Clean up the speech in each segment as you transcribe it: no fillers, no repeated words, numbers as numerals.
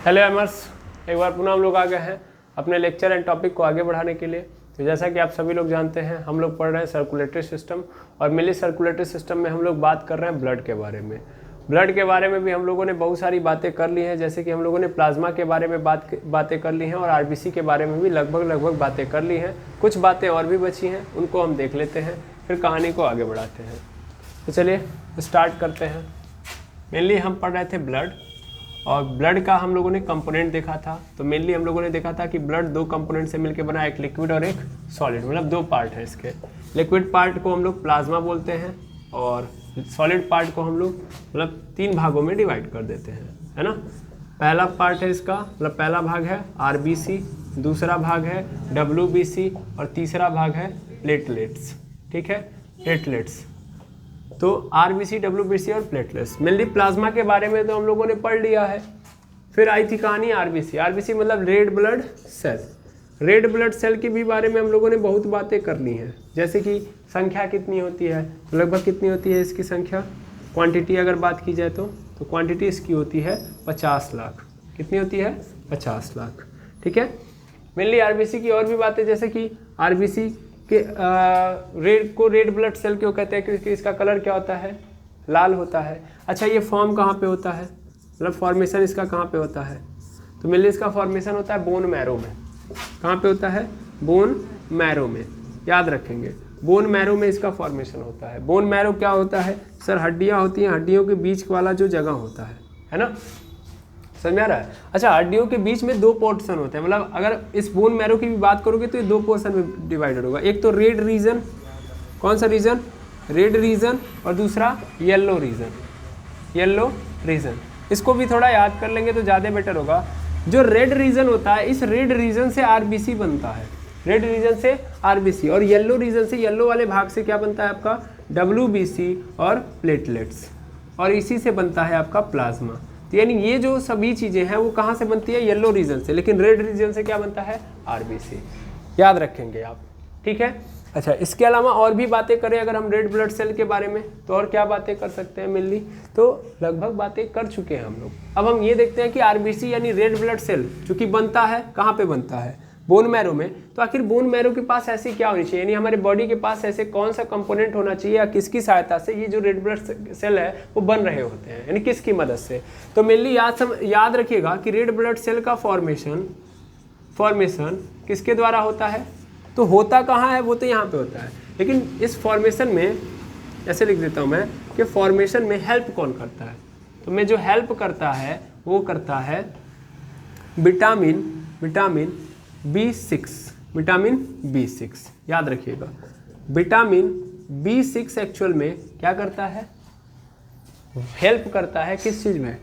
Hello एमर्स, एक बार पुनः हम लोग आ गए हैं अपने लेक्चर एंड टॉपिक को आगे बढ़ाने के लिए। तो जैसा कि आप सभी लोग जानते हैं, हम लोग पढ़ रहे हैं सर्कुलेटरी सिस्टम, और मेनली सर्कुलेटरी सिस्टम में हम लोग बात कर रहे हैं ब्लड के बारे में। ब्लड के बारे में भी हम लोगों ने बहुत सारी बातें कर ली हैं, जैसे कि हम लोगों ने प्लाज्मा के बारे में बातें कर ली हैं, और आरबीसी के बारे में भी लगभग बातें कर ली हैं। कुछ बातें और भी बची हैं, उनको हम देख लेते हैं, फिर कहानी को आगे बढ़ाते हैं। तो चलिए स्टार्ट करते हैं। मेनली हम पढ़ रहे थे ब्लड, और ब्लड का हम लोगों ने कंपोनेंट देखा था। तो मेनली हम लोगों ने देखा था कि ब्लड दो कंपोनेंट से मिलकर बना, एक लिक्विड और एक सॉलिड, मतलब दो पार्ट है इसके। लिक्विड पार्ट को हम लोग प्लाज्मा बोलते हैं, और सॉलिड पार्ट को हम लोग मतलब तीन भागों में डिवाइड कर देते हैं, है ना। पहला पार्ट है इसका, मतलब पहला भाग है आरबीसी, दूसरा भाग है डब्ल्यूबीसी, और तीसरा भाग है प्लेटलेट्स। ठीक है, प्लेटलेट्स। तो आरबीसी, डब्ल्यूबीसी और प्लेटलेट्स। मेनली प्लाज्मा के बारे में तो हम लोगों ने पढ़ लिया है। फिर आई थी कहानी आरबीसी। आरबीसी मतलब red blood cell. Red blood cell के भी बारे में हम लोगों ने बहुत बातें कर ली हैं, जैसे कि संख्या कितनी होती है, लगभग कितनी होती है इसकी संख्या। क्वांटिटी अगर बात की जाए तो क्वांटिटी इसकी होती है 50 लाख। कितनी होती है? 50 लाख। ठीक है। मेनली आरबीसी की और भी बातें, जैसे कि आरबीसी कि रेड ब्लड सेल क्यों कहते हैं, क्योंकि इसका कलर क्या होता है? लाल होता है। अच्छा, ये फॉर्म कहाँ पे होता है, मतलब फॉर्मेशन इसका कहाँ पे होता है? तो मेनली इसका फॉर्मेशन होता है बोन मैरो में। कहाँ पे होता है? बोन मैरो में। याद रखेंगे, बोन मैरो में इसका फॉर्मेशन होता है। बोन मैरो क्या होता है सर? हड्डियाँ होती हैं, हड्डियों के बीच वाला जो जगह होता है ना। समझ में आ रहा है? अच्छा, हड्डियों के बीच में दो पोर्शन होते हैं, मतलब अगर इस बोन मैरो की भी बात करोगे तो ये दो पोर्शन में डिवाइडेड होगा। एक तो रेड रीजन, कौन सा रीजन? रेड रीजन, और दूसरा येलो रीजन। येलो रीजन, इसको भी थोड़ा याद कर लेंगे तो ज़्यादा बेटर होगा। जो रेड रीजन होता है, इस रेड रीजन से आरबीसी बनता है। रेड रीजन से आरबीसी, और येलो रीजन से, येलो वाले भाग से क्या बनता है आपका? डब्ल्यूबीसी और प्लेटलेट्स, और इसी से बनता है आपका प्लाज्मा। तो यानी ये जो सभी चीज़ें हैं वो कहाँ से बनती है? येलो रीजन से। लेकिन रेड रीजन से क्या बनता है? आरबीसी। याद रखेंगे आप, ठीक है। अच्छा, इसके अलावा और भी बातें करें अगर हम रेड ब्लड सेल के बारे में, तो और क्या बातें कर सकते हैं? मेनली तो लगभग बातें कर चुके हैं हम लोग। अब हम ये देखते हैं कि आरबीसी यानी रेड ब्लड सेल चूँकि बनता है, कहाँ पे बनता है? बोन मैरो में। तो आखिर बोन मैरो के पास ऐसी क्या होनी चाहिए, यानी हमारे बॉडी के पास ऐसे कौन सा कंपोनेंट होना चाहिए, या किसकी सहायता से ये जो रेड ब्लड सेल है वो बन रहे होते हैं, यानी किसकी मदद से? तो मेनली याद रखिएगा कि रेड ब्लड सेल का फॉर्मेशन किसके द्वारा होता है? तो होता कहाँ है? वो तो यहाँ पे होता है, लेकिन इस फॉर्मेशन में ऐसे लिख देता हूँ मैं कि फॉर्मेशन में हेल्प कौन करता है? तो मैं जो हेल्प करता है वो करता है विटामिन B6। याद रखिएगा, विटामिन B6 एक्चुअल में क्या करता है? हेल्प करता है किस चीज़ में?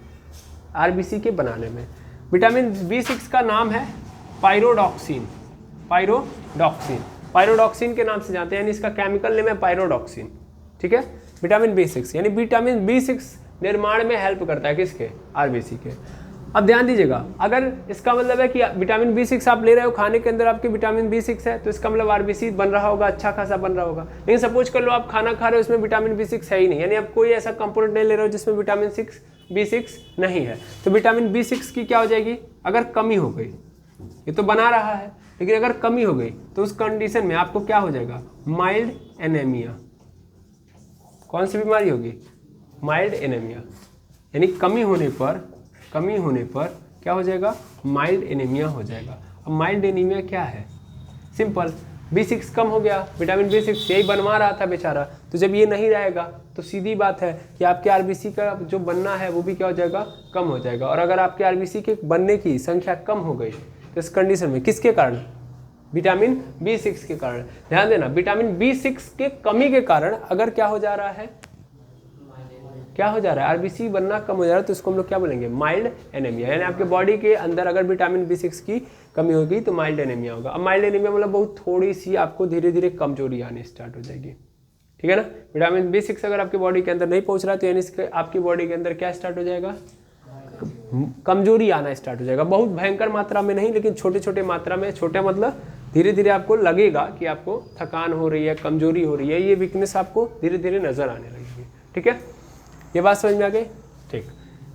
आरबीसी के बनाने में। विटामिन B6 का नाम है पायरोडॉक्सिन। पायरोडॉक्सिन के नाम से जानते हैं, यानी इसका केमिकल नेम है पायरोडॉक्सिन। ठीक है, विटामिन B6, यानी विटामिन B6 निर्माण में हेल्प करता है किसके? आरबीसी के। अब ध्यान दीजिएगा, अगर इसका मतलब है कि विटामिन B6 आप ले रहे हो, खाने के अंदर आपके विटामिन B6 है, तो इसका मतलब आरबीसी बन रहा होगा, अच्छा खासा बन रहा होगा। लेकिन सपोज कर लो आप खाना खा रहे हो, इसमें विटामिन B6 है ही नहीं, यानी आप कोई ऐसा कंपोनेंट नहीं ले रहे हो जिसमें विटामिन B6 नहीं है, तो विटामिन B6 की क्या हो जाएगी? अगर कमी हो गई, ये तो बना रहा है, लेकिन अगर कमी हो गई तो उस कंडीशन में आपको क्या हो जाएगा? Mild anaemia. कौन सी बीमारी होगी? माइल्ड एनीमिया, यानी कमी होने पर क्या हो जाएगा? माइल्ड एनीमिया हो जाएगा। अब माइल्ड एनीमिया क्या है? सिंपल, B6 कम हो गया, विटामिन B6 यही बनवा रहा था बेचारा, तो जब ये नहीं रहेगा तो सीधी बात है कि आपके आरबीसी का जो बनना है वो भी क्या हो जाएगा? कम हो जाएगा। और अगर आपके आरबीसी के बनने की संख्या कम हो गई तो इस कंडीशन में किसके कारण? विटामिन B6 के कारण। ध्यान देना, विटामिन B6 के कमी के कारण अगर क्या हो जा रहा है? आरबीसी बनना कम हो जा रहा है, तो इसको हम लोग क्या बोलेंगे? Mild anaemia. यानी आपके बॉडी के अंदर अगर विटामिन B6 की कमी होगी तो माइल्ड एनीमिया होगा। अब माइल्ड एनीमिया मतलब बहुत थोड़ी सी आपको धीरे धीरे कमजोरी आनी स्टार्ट हो जाएगी। ठीक है ना। विटामिन B6 अगर आपकी बॉडी के अंदर नहीं पहुंच रहा है तो यानी आपकी बॉडी के अंदर क्या स्टार्ट हो जाएगा? कमजोरी आना स्टार्ट हो जाएगा। बहुत भयंकर मात्रा में नहीं, लेकिन छोटे छोटे मात्रा में, छोटे मतलब धीरे धीरे आपको लगेगा कि आपको थकान हो रही है, कमजोरी हो रही है, ये वीकनेस आपको धीरे धीरे नजर आने लगेगी। ठीक है, ये बात समझ में आ गई? ठीक।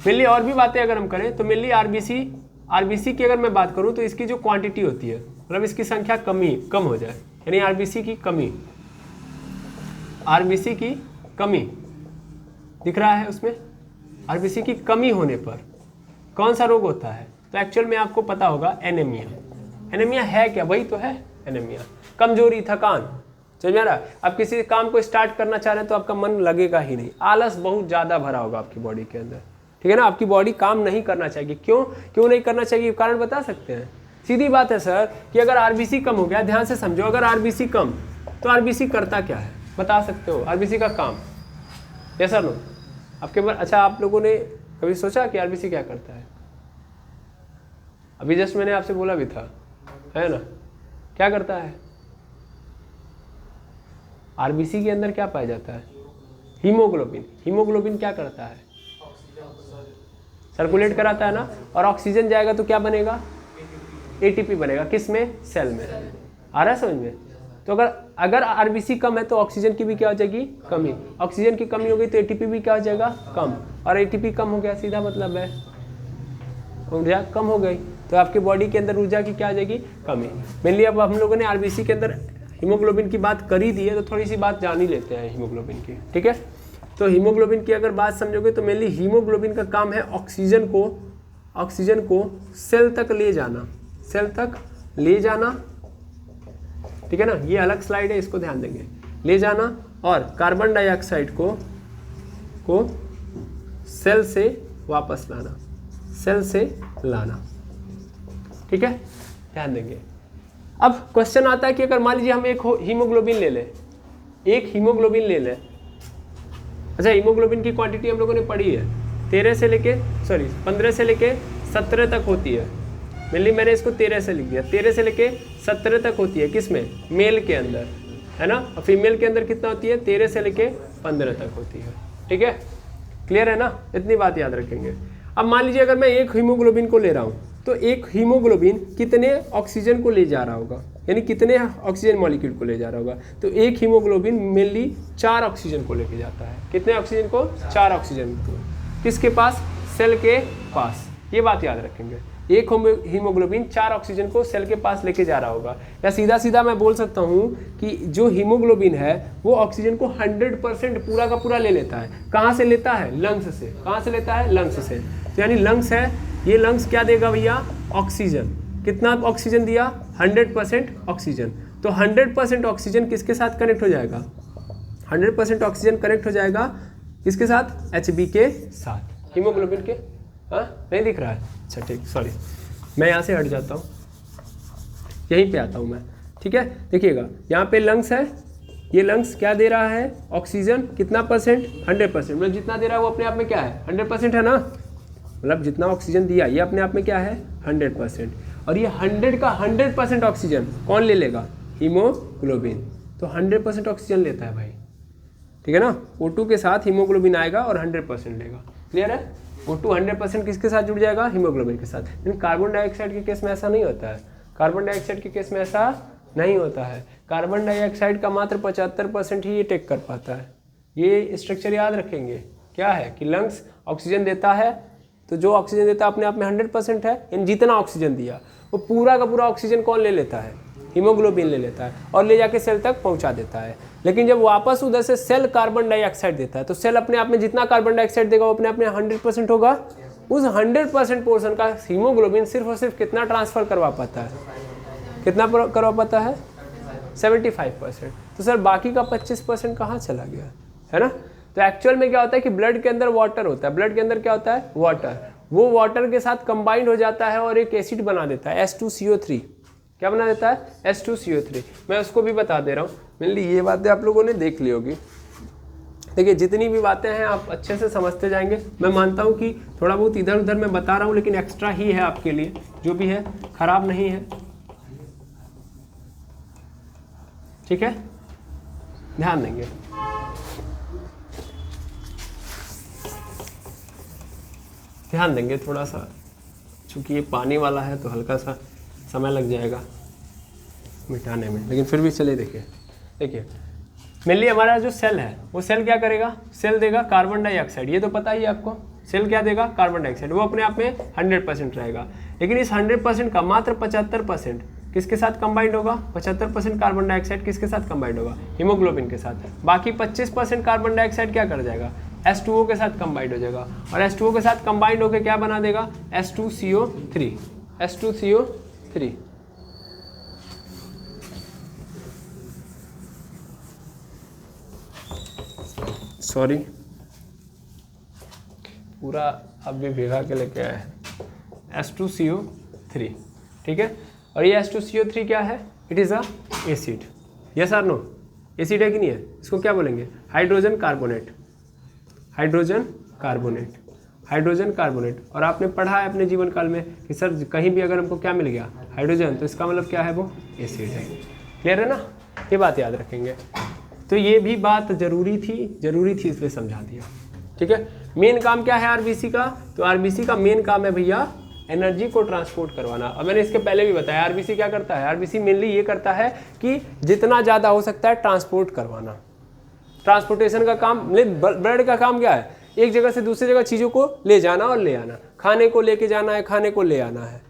मेनली और भी बातें अगर हम करें तो मेनली आरबीसी आरबीसी की अगर मैं बात करूं तो इसकी जो क्वांटिटी होती है, मतलब इसकी संख्या कम हो जाए, यानी आरबीसी की कमी, आरबीसी की कमी दिख रहा है उसमें, आरबीसी की कमी होने पर कौन सा रोग होता है? तो एक्चुअल में आपको पता होगा एनीमिया। एनीमिया है क्या? वही तो है एनीमिया, कमजोरी, थकान। समझ में आ रहा है? आप किसी काम को स्टार्ट करना चाह रहे हैं तो आपका मन लगेगा ही नहीं, आलस बहुत ज़्यादा भरा होगा आपकी बॉडी के अंदर, ठीक है ना। आपकी बॉडी काम नहीं करना चाहिए। क्यों नहीं करना चाहिए? कारण बता सकते हैं? सीधी बात है सर कि अगर आरबीसी कम हो गया, ध्यान से समझो, अगर आरबीसी कम, तो आरबीसी करता क्या है बता सकते हो? आरबीसी का काम, यस सर नो आपके पास। अच्छा, आप लोगों ने कभी सोचा कि आरबीसी क्या करता है? अभी जस्ट मैंने आपसे बोला भी था, है ना, क्या करता है? आरबीसी के अंदर क्या पाया जाता है? हीमोग्लोबिन। हीमोग्लोबिन क्या करता है? सर्कुलेट कराता है ना, और ऑक्सीजन जाएगा तो क्या बनेगा? एटीपी बनेगा। किस में? सेल में। आ रहा है समझ में? तो अगर आरबीसी कम है तो ऑक्सीजन की भी क्या हो जाएगी? कमी। ऑक्सीजन की कमी हो गई तो एटीपी भी क्या हो जाएगा? कम। और एटीपी कम हो गया, सीधा मतलब है ऊर्जा कम हो गई, तो आपकी बॉडी के अंदर ऊर्जा की क्या आ जाएगी? कमी। मेनली अब हम लोगों ने आरबीसी के अंदर हीमोग्लोबिन की बात कर ही दी है, तो थोड़ी सी बात जान ही लेते हैं हीमोग्लोबिन की, ठीक है। तो हीमोग्लोबिन की अगर बात समझोगे तो मेनली हीमोग्लोबिन का काम है ऑक्सीजन को सेल तक ले जाना, सेल तक ले जाना, ठीक है ना। ये अलग स्लाइड है, इसको ध्यान देंगे। ले जाना और कार्बन डाइऑक्साइड को सेल से वापस लाना, सेल से लाना, ठीक है, ध्यान देंगे। अब क्वेश्चन आता है कि अगर मान लीजिए हम एक हीमोग्लोबिन ले लें, एक हीमोग्लोबिन ले लें। अच्छा, हीमोग्लोबिन की क्वांटिटी हम लोगों ने पढ़ी है, 15 से लेके 17 तक होती है। मेनली मैंने इसको 13 से लिख दिया, 13 से लेके 17 तक होती है। किसमें? मेल के अंदर, है ना। और फीमेल के अंदर कितना होती है? 13 से लेके 15 तक होती है, ठीक है। क्लियर है ना? इतनी बात याद रखेंगे। अब मान लीजिए अगर मैं एक हीमोग्लोबिन को ले रहा हूँ, तो एक हीमोग्लोबिन कितने ऑक्सीजन को ले जा रहा होगा, यानी कितने ऑक्सीजन मॉलिक्यूल को ले जा रहा होगा? तो एक हीमोग्लोबिन मेनली 4 ऑक्सीजन को लेके जाता है। कितने ऑक्सीजन को? 4 ऑक्सीजन को। किसके पास? सेल के पास। ये बात याद रखेंगे, एक हीमोग्लोबिन 4 ऑक्सीजन को सेल के पास लेके जा रहा होगा। या सीधा सीधा मैं बोल सकता हूँ कि जो हीमोग्लोबिन है वो ऑक्सीजन को 100% पूरा का पूरा ले लेता है। कहाँ से लेता है? लंग्स से। कहाँ से लेता है? लंग्स से। तो यानी लंग्स है, ये लंग्स क्या देगा भैया? ऑक्सीजन। कितना ऑक्सीजन दिया? 100% ऑक्सीजन। तो 100% ऑक्सीजन किसके साथ कनेक्ट हो जाएगा? 100% ऑक्सीजन कनेक्ट हो जाएगा किसके साथ? Hb के साथ। हीमोग्लोबिन के, हाँ नहीं दिख रहा है? अच्छा ठीक, सॉरी, मैं यहाँ से हट जाता हूँ, यहीं पे आता हूँ मैं, ठीक है। देखिएगा यहाँ पे लंग्स है, ये लंग्स क्या दे रहा है? ऑक्सीजन। कितना परसेंट? 100%। मतलब जितना दे रहा है वो अपने आप में क्या है? 100% है ना। मतलब जितना ऑक्सीजन दिया ये अपने आप में क्या है? 100%। और ये 100 का 100% ऑक्सीजन कौन ले लेगा? हीमोग्लोबिन। तो 100% ऑक्सीजन लेता है भाई, ठीक है ना। O2 के साथ हीमोग्लोबिन आएगा और 100% लेगा। क्लियर है? O2 100% किसके साथ जुड़ जाएगा? हीमोग्लोबिन के साथ। लेकिन कार्बन डाइऑक्साइड के केस में ऐसा नहीं होता है। कार्बन डाइऑक्साइड के केस में ऐसा नहीं होता है। कार्बन डाइऑक्साइड का मात्र 75% ही ये टेक कर पाता है। ये स्ट्रक्चर याद रखेंगे। क्या है कि लंग्स ऑक्सीजन देता है, तो जो ऑक्सीजन देता है अपने आप में 100% है, यानी जितना ऑक्सीजन दिया वो पूरा का पूरा ऑक्सीजन कौन ले लेता है? हीमोग्लोबिन ले लेता है और ले जाके सेल तक पहुंचा देता है। लेकिन जब वापस उधर से सेल कार्बन डाइऑक्साइड देता है, तो सेल अपने आप में जितना कार्बन डाइऑक्साइड देगा वो अपने आप में 100% होगा। उस 100% पोर्शन का हीमोग्लोबिन सिर्फ और सिर्फ कितना ट्रांसफर करवा पाता है? कितना करवा पाता है? 75%। तो सर बाकी का 25% कहाँ चला गया, है ना। तो एक्चुअल में क्या होता है कि ब्लड के अंदर वाटर होता है। ब्लड के अंदर क्या होता है? वाटर। वो वाटर के साथ कंबाइंड हो जाता है और एक एसिड बना देता है, H2CO3। क्या बना देता है? H2CO3। मैं उसको भी बता दे रहा हूँ। मेनली ये बातें आप लोगों ने देख ली होगी। देखिए जितनी भी बातें हैं आप अच्छे से समझते जाएंगे। मैं मानता हूँ कि थोड़ा बहुत इधर उधर मैं बता रहा हूँ, लेकिन एक्स्ट्रा ही है आपके लिए, जो भी है खराब नहीं है, ठीक है। ध्यान देंगे। ध्यान देंगे थोड़ा सा, चूँकि ये पानी वाला है तो हल्का सा समय लग जाएगा मिटाने में, लेकिन फिर भी चले। देखिए मेनली हमारा जो सेल है वो सेल क्या करेगा? सेल देगा कार्बन डाइऑक्साइड। ये तो पता ही है आपको। सेल क्या देगा? Carbon dioxide. वो अपने आप में 100% रहेगा। लेकिन इस 100% का मात्र 75% किसके साथ कंबाइंड होगा? 75% कार्बन डाइऑक्साइड किसके साथ कंबाइंड होगा? हीमोग्लोबिन के साथ। बाकी 25% कार्बन डाइऑक्साइड क्या कर जाएगा? H2O के साथ कंबाइंड हो जाएगा, और H2O के साथ कंबाइंड होकर क्या बना देगा? H2CO3। H2CO3 सॉरी, पूरा अब भी भिगा के लेके आया है। H2CO3, ठीक है। और ये H2CO3 क्या है? It is a acid. Yes और नो? एसिड है कि नहीं है? इसको क्या बोलेंगे? Hydrogen carbonate. Hydrogen carbonate, hydrogen carbonate. और आपने पढ़ा है अपने जीवन काल में कि सर कहीं भी अगर हमको क्या मिल गया? हाइड्रोजन, तो इसका मतलब क्या है? वो एसिड है। क्लियर है ना? ये बात याद रखेंगे। तो ये भी बात जरूरी थी इसलिए समझा दिया, ठीक है। मेन काम क्या है आरबीसी का? तो आरबीसी का मेन काम है भैया एनर्जी को ट्रांसपोर्ट करवाना। और मैंने इसके पहले भी बताया आरबीसी क्या करता है। आरबीसी मेनली ये करता है कि जितना ज़्यादा हो सकता है ट्रांसपोर्ट करवाना। ट्रांसपोर्टेशन का काम, ब्लड का काम क्या है? एक जगह से दूसरी जगह चीज़ों को ले जाना और ले आना। खाने को लेके जाना है, खाने को ले आना है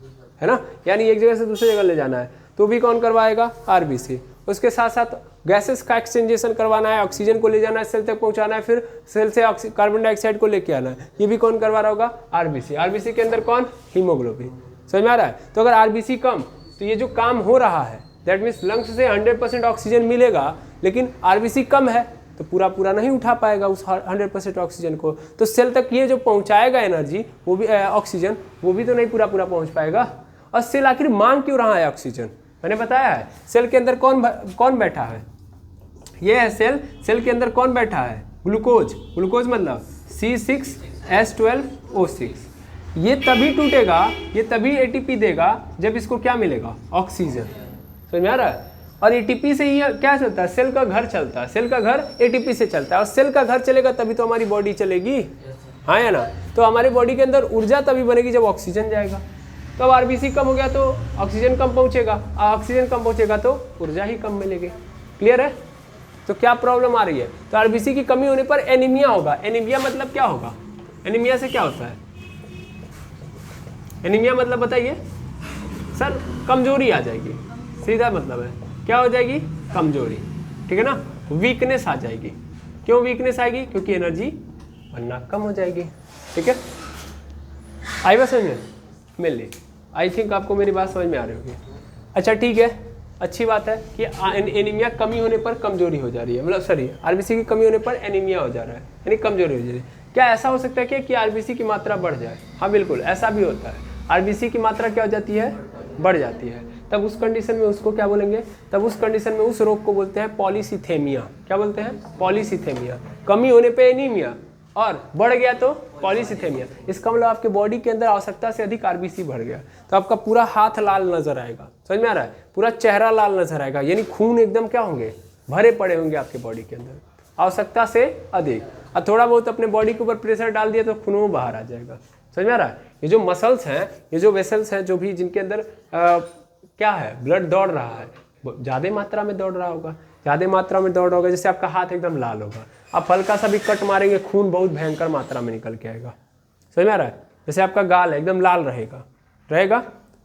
ना, यानी एक जगह से दूसरी जगह ले जाना है, तो भी कौन करवाएगा? आरबीसी। उसके साथ साथ गैसेस का एक्सचेंजेशन करवाना है, ऑक्सीजन को ले जाना है, सेल तक पहुंचाना है, फिर सेल से कार्बन डाइऑक्साइड को लेके आना है, ये भी कौन करवा रहा होगा? आरबीसी। आरबीसी के अंदर कौन? हीमोग्लोबिन। समझ में आ रहा है? तो अगर आरबीसी कम, तो ये जो काम हो रहा है दैट मीन्स लंग्स से 100% ऑक्सीजन मिलेगा, लेकिन आरबीसी कम है तो पूरा नहीं उठा पाएगा उस 100% ऑक्सीजन को। तो सेल तक ये जो पहुंचाएगा एनर्जी, वो भी ऑक्सीजन, वो भी तो नहीं पूरा पहुंच पाएगा। और सेल आखिर मांग क्यों रहा है ऑक्सीजन? मैंने बताया है सेल के अंदर कौन बैठा है? ये है सेल के अंदर कौन बैठा है? ग्लूकोज मतलब C6H12O6। ये तभी टूटेगा, ये तभी एटीपी देगा जब इसको क्या मिलेगा? ऑक्सीजन। समझ में आ रहा है? और एटीपी से ये क्या चलता है? सेल का घर चलता है। सेल का घर एटीपी से चलता है, और सेल का घर चलेगा तभी तो हमारी बॉडी चलेगी, हाँ या ना? तो हमारी बॉडी के अंदर ऊर्जा तभी बनेगी जब ऑक्सीजन जाएगा। तो अब आरबीसी कम हो गया तो ऑक्सीजन कम पहुंचेगा, ऑक्सीजन कम पहुंचेगा तो ऊर्जा ही कम मिलेगी। क्लियर है? तो क्या प्रॉब्लम आ रही है? तो आरबीसी की कमी होने पर एनीमिया होगा। एनीमिया मतलब क्या होगा? एनीमिया से क्या होता है? एनीमिया मतलब बताइए सर? कमजोरी आ जाएगी, सीधा मतलब है। क्या हो जाएगी? कमजोरी, ठीक है ना? वीकनेस आ जाएगी। क्यों वीकनेस आएगी? क्योंकि एनर्जी बनना कम हो जाएगी, ठीक है। आई बात समझ में? मेनली आई थिंक आपको मेरी बात समझ में आ रही होगी। अच्छा ठीक है, अच्छी बात है कि एनीमिया कमी होने पर कमजोरी हो जा रही है, मतलब सॉरी आरबीसी की कमी होने पर एनीमिया हो जा रहा है, यानी कमजोरी हो जा रही है। क्या ऐसा हो सकता है कि आरबीसी की मात्रा बढ़ जाए? हाँ बिल्कुल, ऐसा भी होता है। आरबीसी की मात्रा क्या हो जाती है? बढ़ जाती है। तब उस कंडीशन में उसको क्या बोलेंगे? तब उस कंडीशन में उस रोग को बोलते हैं पॉलीसिथेमिया। क्या बोलते हैं? पॉलीसिथेमिया। कमी होने पे एनीमिया और बढ़ गया तो पॉलीसिथेमिया। इसका मतलब आपके बॉडी के अंदर आवश्यकता से अधिक आरबीसी बढ़ गया, तो आपका पूरा हाथ लाल नजर आएगा। समझ में आ रहा है? पूरा चेहरा लाल नजर आएगा, यानी खून एकदम क्या होंगे? भरे पड़े होंगे आपके बॉडी के अंदर, आवश्यकता से अधिक। और थोड़ा बहुत अपने बॉडी के ऊपर प्रेशर डाल दिया तो खून वो बाहर आ जाएगा। समझ में आ रहा है? ये जो मसल्स हैं, ये जो वेसल्स हैं, जो भी जिनके अंदर क्या है? ब्लड दौड़ रहा है, ज़्यादा मात्रा में दौड़ रहा होगा, ज़्यादा मात्रा में दौड़ रहा होगा, जैसे आपका हाथ एकदम लाल होगा। आप हल्का सा भी कट मारेंगे, खून बहुत भयंकर मात्रा में निकल के आएगा। समझ में आ रहा है? जैसे आपका गाल है एकदम लाल रहेगा,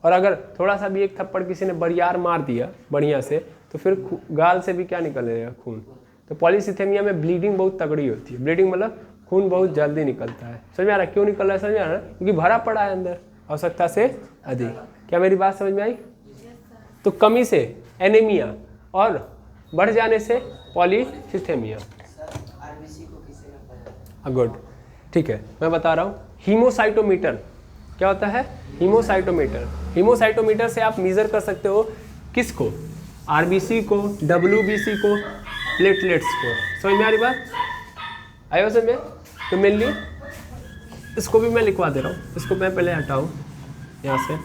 और अगर थोड़ा सा भी एक थप्पड़ किसी ने बरियार मार दिया बढ़िया से, तो फिर गाल से भी क्या निकलेगा? खून। तो पॉलीसिथेमिया में ब्लीडिंग बहुत तगड़ी होती है। ब्लीडिंग मतलब खून बहुत जल्दी निकलता है। समझ में आ रहा है? क्यों निकल रहा है? समझ में आ रहा है? क्योंकि भरा पड़ा है अंदर, आवश्यकता से अधिक। क्या मेरी बात समझ में आई? तो कमी से एनीमिया और बढ़ जाने से पॉलीसिथेमिया। गुड, ठीक है, मैं बता रहा हूँ। हीमोसाइटोमीटर क्या होता है? हीमोसाइटोमीटर से आप मेजर कर सकते हो किसको? आरबीसी को, डब्ल्यूबीसी को, प्लेटलेट्स को। समझ में आ रही बात? आयो समझ में? तो मेनली इसको भी मैं लिखवा दे रहा हूँ, इसको मैं पहले हटाऊँ यहाँ से।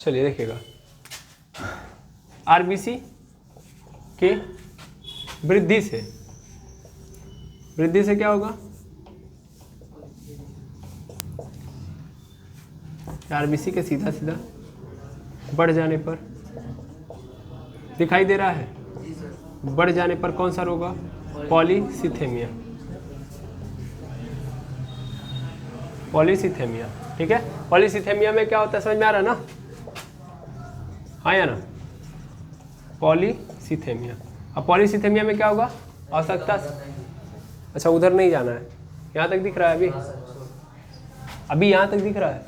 चलिए देखिएगा, आरबीसी के वृद्धि से क्या होगा? आरबीसी के सीधा बढ़ जाने पर दिखाई दे रहा है, बढ़ जाने पर कौन सा रोग? पॉलीसिथेमिया। पॉलीसीथेमिया, ठीक है। पॉलीसीथेमिया में क्या होता है, समझ में आ रहा है ना? हाँ या ना? पॉलीसीथेमिया। अब पॉलीसीथेमिया में क्या होगा, आवश्यकता, अच्छा उधर नहीं जाना है, यहाँ तक दिख रहा है अभी, अभी यहाँ तक दिख रहा है,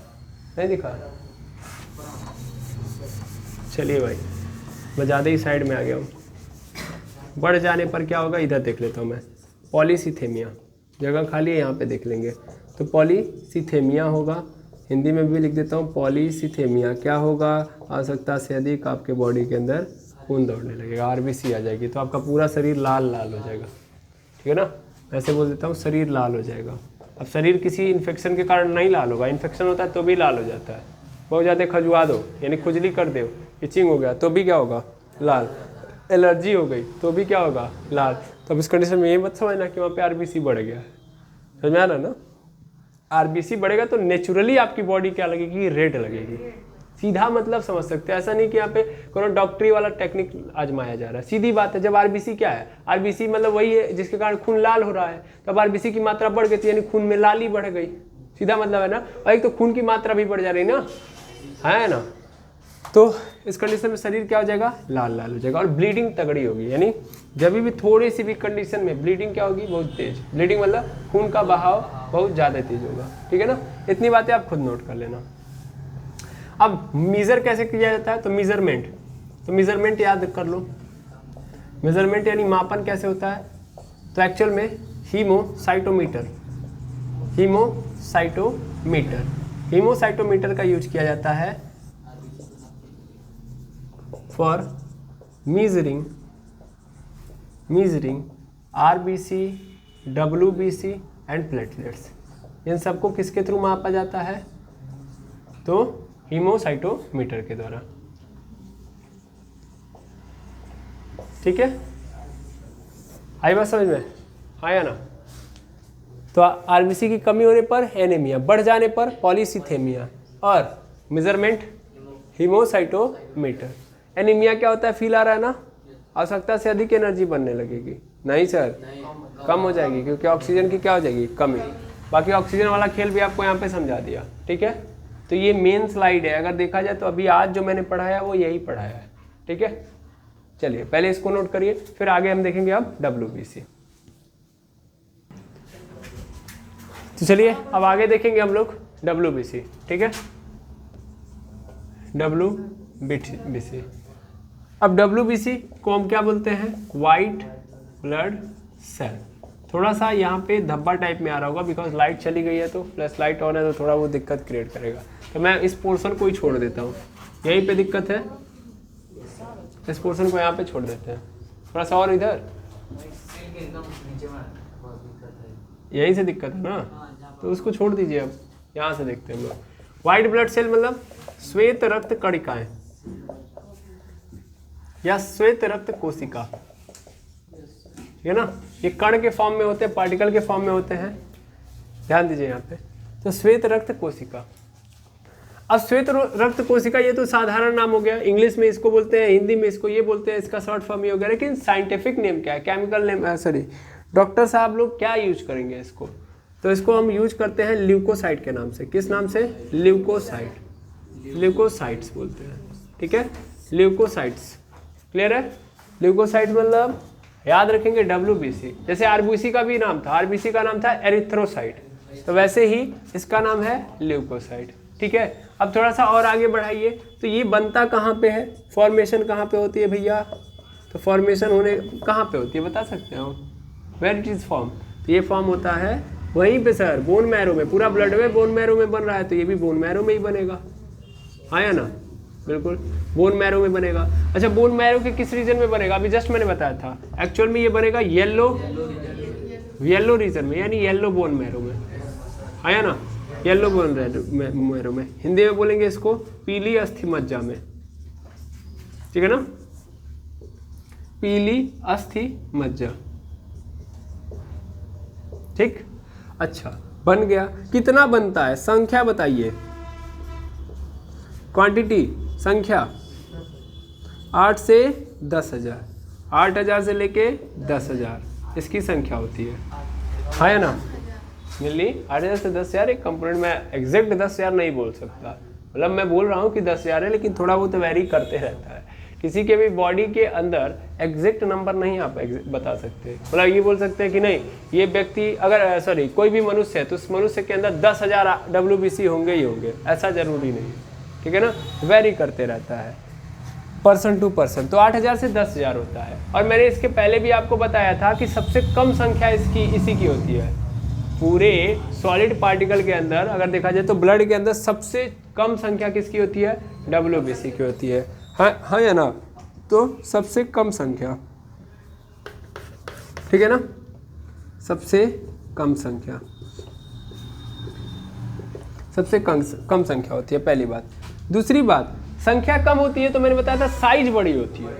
नहीं दिखा? चलिए भाई, मैं ज़्यादा ही साइड में आ गया हूँ। बढ़ जाने पर क्या होगा, इधर देख लेता हूँ मैं। पॉलीसीथेमिया, जगह खाली है यहाँ पे देख लेंगे। तो पॉलीसीथेमिया होगा, हिंदी में भी लिख देता हूँ पॉलीसीथेमिया। क्या होगा, आवश्यकता से अधिक आपके बॉडी के अंदर खून दौड़ने लगेगा, आरबीसी आ जाएगी, तो आपका पूरा शरीर लाल लाल हो जाएगा, ठीक है ना? ऐसे बोल देता हूँ, शरीर लाल हो जाएगा। अब शरीर किसी इन्फेक्शन के कारण नहीं लाल होगा, इन्फेक्शन होता है तो भी लाल हो जाता है। बहुत ज़्यादा खजुआ दो, यानी खुजली कर दो, इचिंग हो गया तो भी क्या होगा, लाल। एलर्जी हो गई तो भी क्या होगा, लाल। तो अब इस कंडीशन में ये मत समझना कि वहाँ पे आरबीसी बढ़ गया है, समझ में आ रहा है ना? आरबीसी बढ़ेगा तो नेचुरली आपकी बॉडी क्या लगेगी, रेड लगेगी। सीधा मतलब समझ सकते हैं, ऐसा नहीं कि यहाँ पे कोनो डॉक्टरी वाला टेक्निक आजमाया जा रहा है। सीधी बात है, जब आरबीसी क्या है, आरबीसी मतलब वही है जिसके कारण खून लाल हो रहा है, तब आरबीसी की मात्रा बढ़ गई यानी खून में लाली बढ़ गई, सीधा मतलब है ना। और एक तो खून की मात्रा भी बढ़ जा रही ना, है ना? तो इस कंडीशन में शरीर क्या हो जाएगा, लाल लाल हो जाएगा और ब्लीडिंग तगड़ी होगी। यानी जब भी थोड़ी सी भी कंडीशन में ब्लीडिंग क्या होगी, बहुत तेज। ब्लीडिंग मतलब खून का बहाव बहुत ज़्यादा तेज होगा, ठीक है ना? इतनी बातें आप खुद नोट कर लेना। अब मेजर कैसे किया जाता है, तो मेजरमेंट याद कर लो। मेजरमेंट यानी मापन कैसे होता है, तो एक्चुअल में हीमोसाइटोमीटर का यूज किया जाता है for measuring RBC, WBC and platelets. इन सबको किसके थ्रू मापा जाता है, तो हीमोसाइटोमीटर के द्वारा, ठीक है? आई बात समझ में, आया ना? तो आरबीसी की कमी होने पर एनीमिया, बढ़ जाने पर पॉलीसीथेमिया, और मेजरमेंट हीमोसाइटोमीटर। एनीमिया क्या होता है, फील आ रहा है ना? आवश्यकता से अधिक एनर्जी बनने लगेगी, नहीं सर, कम हो जाएगी, क्योंकि ऑक्सीजन की क्या हो जाएगी, कमी। बाकी ऑक्सीजन वाला खेल भी आपको यहाँ पे समझा दिया, ठीक है? तो ये मेन स्लाइड है, अगर देखा जाए तो अभी आज जो मैंने पढ़ाया वो यही पढ़ाया है, ठीक है? चलिए पहले इसको नोट करिए, फिर आगे हम देखेंगे अब डब्ल्यूबीसी। तो चलिए अब आगे देखेंगे हम लोग डब्ल्यूबीसी, ठीक है? डब्ल्यूबीसी, अब डब्ल्यूबीसी को हम क्या बोलते हैं, वाइट ब्लड सेल। थोड़ा सा यहाँ पे धब्बा टाइप में आ रहा होगा, बिकॉज लाइट चली गई है तो प्लस लाइट ऑन है तो थोड़ा वो दिक्कत क्रिएट करेगा, तो मैं इस पोर्शन को ही छोड़ देता हूँ। यहीं पे दिक्कत है, इस पोर्शन को यहाँ पे छोड़ देते हैं, थोड़ा सा और इधर, यहीं से दिक्कत है ना, तो उसको छोड़ दीजिए। अब यहाँ से देखते हैं हम लोग। वाइट ब्लड सेल मतलब श्वेत रक्त कणिकाएं या श्वेत रक्त कोशिका, ठीक है ना? ये कण के फॉर्म में होते हैं, पार्टिकल के फॉर्म में होते हैं, ध्यान दीजिए यहाँ पे। तो श्वेत रक्त कोशिका, अब श्वेत रक्त कोशिका ये तो साधारण नाम हो गया, इंग्लिश में इसको बोलते हैं, हिंदी में इसको ये बोलते हैं, इसका शॉर्ट फॉर्म ये हो गया। लेकिन साइंटिफिक नेम क्या है, केमिकल नेम, सॉरी डॉक्टर साहब लोग क्या यूज करेंगे इसको, तो इसको हम यूज करते हैं ल्यूकोसाइट के नाम से। किस नाम से, ल्यूकोसाइट, ल्यूकोसाइट्स बोलते हैं, ठीक है? ल्यूकोसाइट्स, क्लियर है? ल्यूकोसाइट मतलब याद रखेंगे डब्ल्यूबीसी, जैसे आरबीसी का भी नाम था, आरबीसी का नाम था एरिथ्रोसाइट, तो वैसे ही इसका नाम है ल्यूकोसाइट, ठीक है? अब थोड़ा सा और आगे बढ़ाइए, तो ये बनता कहाँ पे है, फॉर्मेशन कहाँ पे होती है भैया, तो फॉर्मेशन होने कहाँ पे होती है बता सकते हो, वेयर इट इज फॉर्म, तो ये फॉर्म होता है वहीं पे सर, बोन मैरो में। पूरा ब्लड में बोन मैरो में बन रहा है, तो ये भी बोन मैरो में ही बनेगा, हाँ या ना? बिल्कुल बोन मैरो में बनेगा। अच्छा बोन मैरो के किस रीजन में बनेगा, अभी जस्ट मैंने बताया था, एक्चुअल में ये बनेगा येलो रीजन में, यानी येलो बोन मैरो में, हाँ या ना? येलो बोन मैरो में, हिंदी में बोलेंगे इसको पीली अस्थि मज्जा में, ठीक है ना? पीली अस्थि मज्जा, ठीक। अच्छा बन गया, कितना बनता है, संख्या बताइए, क्वांटिटी, संख्या 8 से 10,000, 8,000 से लेके 10,000 इसकी संख्या होती है, हाँ या ना? मिली 8,000 से 10,000 एक कंपोनेंट में एग्जैक्ट 10,000 नहीं बोल सकता, मतलब मैं बोल रहा हूँ कि 10,000 है, लेकिन थोड़ा बहुत वेरी करते रहता है। किसी के भी बॉडी के अंदर एग्जैक्ट नंबर नहीं आप बता सकते, मतलब ये बोल सकते हैं कि नहीं ये व्यक्ति अगर कोई भी मनुष्य है तो उस मनुष्य के अंदर 10,000 WBC होंगे ही होंगे, ऐसा जरूरी नहीं, ठीक है ना, वेरी करते रहता है पर्सन टू पर्सन। तो 8,000 से 10,000 होता है। और मैंने इसके पहले भी आपको बताया था कि सबसे कम संख्या इसी की होती है पूरे सॉलिड पार्टिकल के अंदर। अगर देखा जाए तो ब्लड के अंदर सबसे कम संख्या किसकी होती है? WBC की होती है, हाँ या ना? तो सबसे कम संख्या, ठीक है ना, सबसे कम संख्या, सबसे कम संख्या होती है, पहली बात। दूसरी बात, संख्या कम होती है तो मैंने बताया था साइज बड़ी होती है,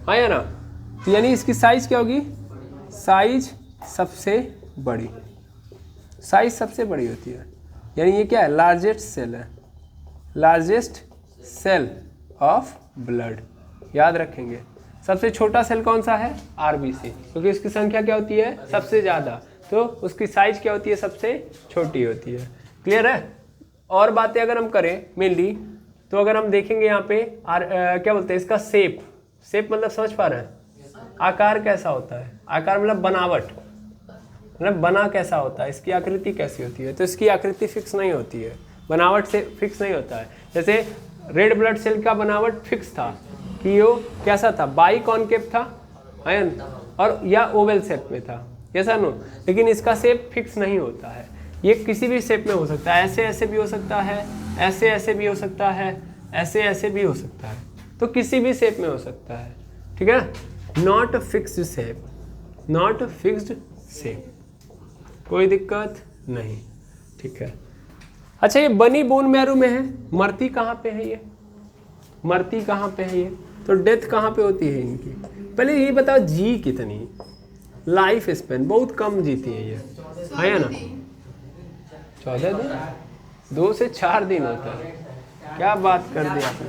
हाँ या ना? तो यानी इसकी साइज क्या होगी? साइज सबसे बड़ी, साइज सबसे बड़ी होती है, यानी ये क्या है? लार्जेस्ट सेल है, लार्जेस्ट सेल ऑफ ब्लड, याद रखेंगे। सबसे छोटा सेल कौन सा है? RBC, क्योंकि इसकी संख्या क्या होती है? सबसे ज़्यादा, तो उसकी साइज क्या होती है? सबसे छोटी होती है। क्लियर है? और बातें अगर हम करें मेनली, तो अगर हम देखेंगे यहाँ पे क्या बोलते हैं इसका शेप, शेप मतलब समझ पा रहे हैं? आकार कैसा होता है? आकार मतलब बनावट, मतलब बना कैसा होता है, इसकी आकृति कैसी होती है? तो इसकी आकृति फिक्स नहीं होती है, बनावट से फिक्स नहीं होता है। जैसे रेड ब्लड सेल का बनावट फिक्स था कि वो कैसा था? बाई कॉनकेव था आयन, और या ओवल शेप में था, ऐसा नो, लेकिन इसका शेप फिक्स नहीं होता है। ये किसी भी शेप में हो सकता है, ऐसे ऐसे भी हो सकता है, ऐसे ऐसे भी हो सकता है, ऐसे ऐसे भी हो सकता है, तो किसी भी शेप में हो सकता है, ठीक है। Not fixed shape, not fixed shape, कोई दिक्कत नहीं, ठीक है। अच्छा, ये बनी बोन मैरो में है, मरती कहाँ पे है? ये मरती कहाँ पे है? ये तो डेथ कहाँ पे होती है इनकी? पहले ये बताओ, जी कितनी लाइफ स्पेन? बहुत कम जीती है ये, है ना? 14 दिन, 2 से 4 दिन होता है। क्या बात कर दी आपने?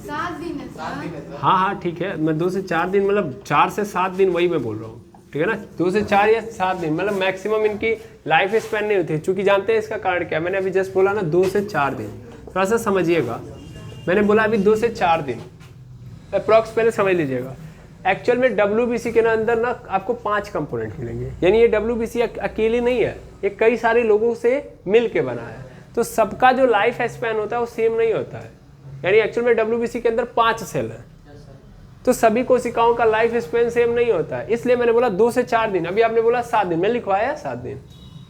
7 दिन है। हाँ ठीक है, मैं 2 से 4 दिन मतलब 4 से 7 दिन वही मैं बोल रहा हूँ, ठीक है ना। 2 से 4 या 7 दिन मतलब मैक्सिमम इनकी लाइफ स्पैन नहीं होती, चूंकि जानते हैं इसका कारण क्या? मैंने अभी जस्ट बोला ना 2 से 4 दिन, थोड़ा सा समझिएगा। मैंने बोला अभी 2 से 4 दिन अप्रॉक्स, पहले समझ लीजिएगा। एक्चुअल में WBC के अंदर ना आपको 5 कंपोनेंट मिलेंगे, यानी ये WBC अकेले नहीं है, ये कई सारे लोगों से मिल के बना है, तो सबका जो लाइफ स्पैन होता है वो सेम नहीं होता है। यानी एक्चुअल में WBC के अंदर 5 सेल है, तो सभी कोशिकाओं का लाइफ स्पैन सेम नहीं होता है, इसलिए मैंने बोला 2 से 4 दिन। अभी आपने बोला 7 दिन, मैंने लिखवाया 7 दिन,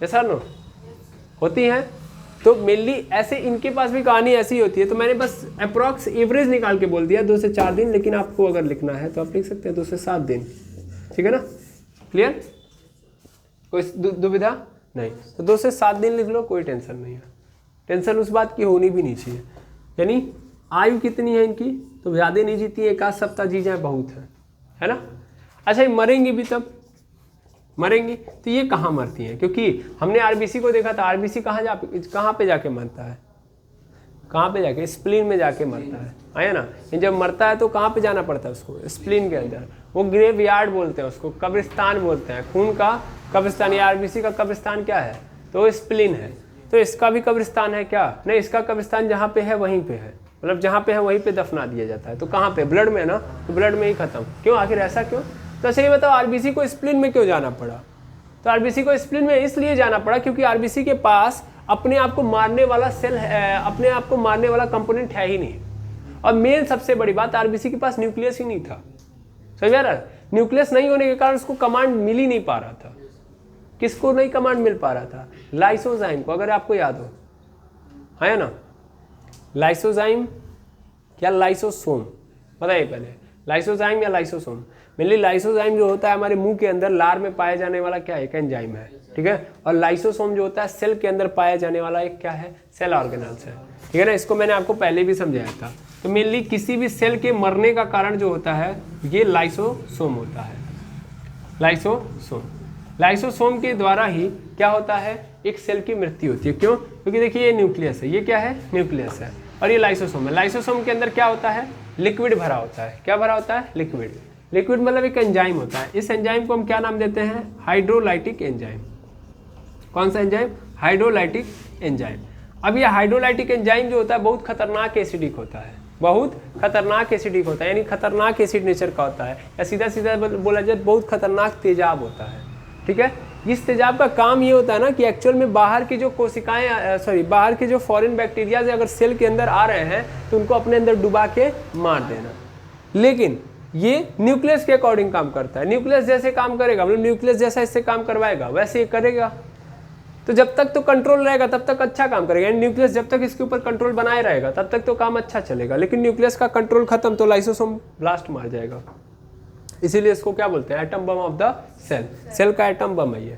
ऐसा नो होती है। तो मेनली ऐसे इनके पास भी कहानी ऐसी होती है, तो मैंने बस अप्रॉक्स एवरेज निकाल के बोल दिया 2 से 4 दिन, लेकिन आपको अगर लिखना है तो आप लिख सकते हैं 2 से 7 दिन, ठीक है ना। क्लियर? कोई दुविधा नहीं? तो 2 से 7 दिन लिख लो, कोई टेंशन नहीं है। टेंशन उस बात की होनी भी नहीं चाहिए। यानी आयु कितनी है इनकी? तो ज़्यादा नहीं जीती है, 1 सप्ताह जी जाए बहुत है ना। अच्छा, ये मरेंगी भी तब, मरेंगी तो ये कहाँ मरती हैं? क्योंकि हमने RBC को देखा था, RBC कहाँ पे जाके मरता है? कहाँ पे जाके? स्प्लीन में जाके मरता है ना। ये जब मरता है तो कहाँ पे जाना पड़ता है उसको? स्प्लीन के अंदर। वो ग्रेव यार्ड बोलते हैं उसको, कब्रिस्तान बोलते हैं, खून का कब्रिस्तान। ये RBC का कब्रिस्तान क्या है? तो स्प्लीन है। तो इसका भी कब्रिस्तान है क्या? नहीं, इसका कब्रिस्तान जहाँ पे है वहीं पे है, मतलब जहाँ पे है वहीं पे दफना दिया जाता है। तो कहाँ पे? ब्लड में ना, तो ब्लड में ही खत्म। क्यों? आखिर ऐसा क्यों? तो अच्छा ये बताओ, RBC को स्प्लीन में क्यों जाना पड़ा? तो RBC को स्प्लीन में इसलिए जाना पड़ा क्योंकि RBC के पास अपने आप को मारने वाला सेल है, अपने आप को मारने वाला कंपोनेंट है ही नहीं। और मेन सबसे बड़ी बात, RBC के पास न्यूक्लियस ही नहीं था। समझ आ रहा है? न्यूक्लियस नहीं होने के कारण उसको कमांड मिल ही नहीं पा रहा था। किसको नहीं कमांड मिल पा रहा था? लाइसोजाइम को, अगर आपको याद हो, है ना। लाइसोजाइम क्या लाइसोसोम? बताइए पहले, लाइसोजाइम या लाइसोसोम? मेनली लाइसोजाइम जो होता है हमारे मुंह के अंदर लार में पाया जाने वाला क्या है? एक एंजाइम है, ठीक है। और लाइसोसोम जो होता है सेल के अंदर पाया जाने वाला एक क्या है? सेल ऑर्गेनल्स है, ठीक है ना। इसको मैंने आपको पहले भी समझाया था। तो मेनली किसी भी सेल के मरने का कारण जो होता है ये लाइसोसोम होता है। लाइसोसोम, लाइसोसोम के द्वारा ही क्या होता है? एक सेल की मृत्यु होती है। क्यों? क्योंकि देखिए ये न्यूक्लियस है, ये क्या है? न्यूक्लियस है, और ये लाइसोसोम है। लाइसोसोम के अंदर क्या होता है? लिक्विड भरा होता है। क्या भरा होता है? लिक्विड। लिक्विड मतलब एक एंजाइम होता है। इस एंजाइम को हम क्या नाम देते हैं? Hydrolytic enzyme. कौन सा एंजाइम? Hydrolytic enzyme. अब ये हाइड्रोलाइटिक एंजाइम जो होता है बहुत खतरनाक एसिडिक होता है, बहुत खतरनाक एसिडिक होता है, यानी खतरनाक एसिड नेचर का होता है, या सीधा सीधा बोला जाए बहुत खतरनाक तेजाब होता है। ठीक है, इस तेजाब का काम ये होता है ना कि एक्चुअल में बाहर की जो कोशिकाएं बाहर के जो फॉरेन बैक्टीरिया अगर सेल के अंदर आ रहे हैं तो उनको अपने अंदर डुबा के मार देना। लेकिन ये न्यूक्लियस के अकॉर्डिंग काम करता है, न्यूक्लियस जैसे काम करेगा, मतलब न्यूक्लियस जैसा इससे काम करवाएगा वैसे ये करेगा। तो जब तक तो कंट्रोल रहेगा तब तक अच्छा काम करेगा, यानी न्यूक्लियस जब तक इसके ऊपर कंट्रोल बनाए रहेगा तब तक तो काम अच्छा चलेगा। लेकिन न्यूक्लियस का कंट्रोल खत्म तो लाइसोसोम ब्लास्ट मार जाएगा। इसीलिए इसको क्या बोलते हैं? Atom bomb of the cell. Cell का एटम बम है, ये